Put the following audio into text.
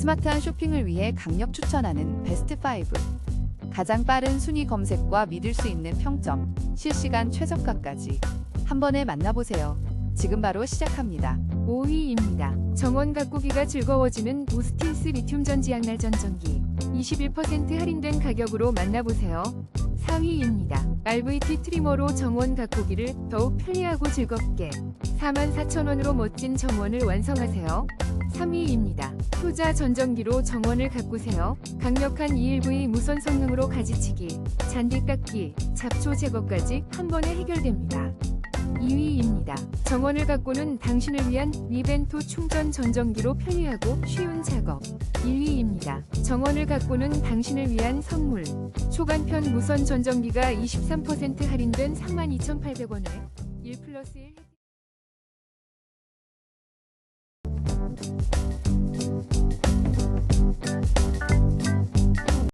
스마트한 쇼핑을 위해 강력 추천하는 베스트 5. 가장 빠른 순위 검색과 믿을 수 있는 평점, 실시간 최저가까지 한 번에 만나보세요. 지금 바로 시작합니다. 5위입니다. 정원 가꾸기가 즐거워지는 우스틴스 리튬전지양날전정기 21% 할인된 가격으로 만나보세요. 4위입니다. RD-TRM으로 정원 가꾸기를 더욱 편리하고 즐겁게 44,000원으로 멋진 정원을 완성하세요. 3위입니다. 효자 전정기로 정원을 가꾸세요. 강력한 2LV 무선 성능으로 가지치기, 잔디깍기, 잡초 제거까지 한 번에 해결됩니다. 2위입니다. 정원을 가꾸는 당신을 위한 리벤토 충전 전정기로 편리하고 쉬운 작업. 1위입니다. 정원을 가꾸는 당신을 위한 선물. 초간편 무선 전정기가 23% 할인된 32,800원에 1+1